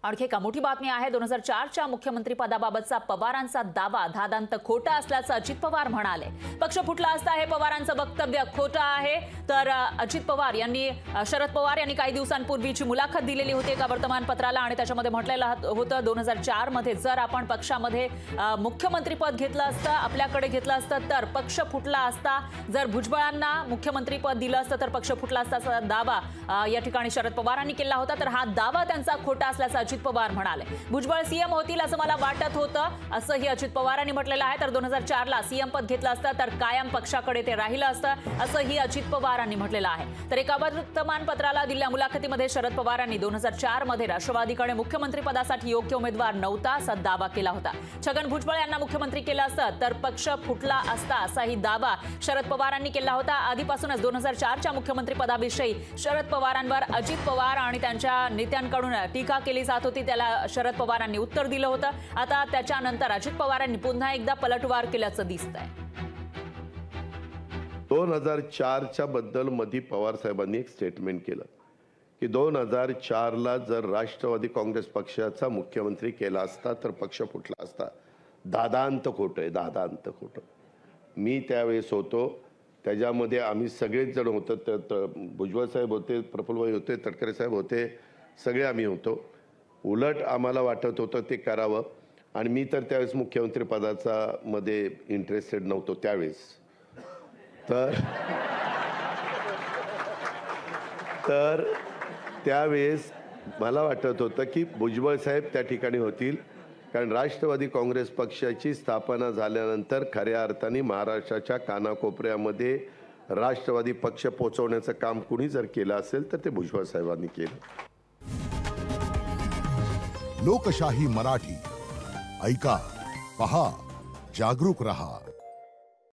आणखी एक मोठी बातमी आहे। 2004च्या मुख्यमंत्री पदाबाबतचा पवारांचा दावा धादांत खोटा असल्याचं अजित पवार म्हणाले। पक्ष फुटला असता हे पवारांचं वक्तव्य खोटं आहे। तर अजित पवार यांनी शरद पवार यांनी काही दिवसांपूर्वीची मुलाखत दिलेली होती एका वर्तमानपत्राला आणि त्याच्यामध्ये म्हटलेलं होतं 2004 मध्ये जर आपण पक्षामध्ये मुख्यमंत्रीपद घेतलं असतं, आपल्याकडे घेतलं असतं तर पक्ष फुटला असता। जर भुजबळांना मुख्यमंत्रीपद दिलं असतं तर पक्ष फुटला असता असा दावा या ठिकाणी शरद पवारांनी केला होता। तर हा दावा त्यांचा खोटा असल्याचा अजित पवार म्हणाले। भुजबळ सीएम होतील असं मला वाटत होतं असंही अजित पवारांनी म्हटलेलं आहे। तर 2004 ला सीएम पद घेतलं असतं तर कायम पक्षाकडे ते राहिलं असतं असंही अजित पवारांनी म्हटलेलं आहे। तर एका वर्तमानपत्राला दिलेल्या मुलाखतीमध्ये शरद पवारांनी 2004 मध्ये राष्ट्रवादीकडे मुख्यमंत्री पदासाठी योग्य उमेदवार नव्हता असा दावा केला होता। छगन भुजबळ यांना मुख्यमंत्री केलं असतं तर पक्ष फुटला असता असाही दावा शरद पवारांनी केला होता। आधीपासूनच 2004च्या मुख्यमंत्री पदाविषयी शरद पवारांवर अजित पवार आणि त्यांच्या नेत्यांकडून टीका केली जात होती, त्याला शरद पवारांनी उत्तर दिलं होतं। आता त्याच्यानंतर अजित पवारांनी पुन्हा एकदा पलटवार केल्याचं दिसतंय। 2004च्या बद्दल मधी पवार साहेबांनी एक स्टेटमेंट केलं की 2004 ला जर राष्ट्रवादी काँग्रेस पक्षाचा मुख्यमंत्री केला असता तर पक्ष फुटला असता। दादांत खोटं आहे, दादांत खोटं। मी त्यावेळेस होतो, त्याच्यामध्ये आम्ही सगळेच जण होतो। भुजबळ साहेब होते, प्रफुल्लभाई होते, तटकरे साहेब होते, सगळे आम्ही होतो। उलट आम्हाला वाटत होतं ते करावं आणि मी तर त्यावेळेस मुख्यमंत्री पदाचा मध्ये इंटरेस्टेड नव्हतो त्यावेळेस। तर त्यावेळेस मला वाटत होतं की भुजबळ साहेब त्या ठिकाणी होतील, कारण राष्ट्रवादी काँग्रेस पक्षाची स्थापना झाल्यानंतर खऱ्या अर्थाने महाराष्ट्राच्या कानाकोपऱ्यामध्ये राष्ट्रवादी पक्ष पोहोचवण्याचं काम कुणी जर केलं असेल तर ते भुजबळ साहेबांनी केलं। लोकशाही मराठी ऐका, पहा, जागरूक रहा।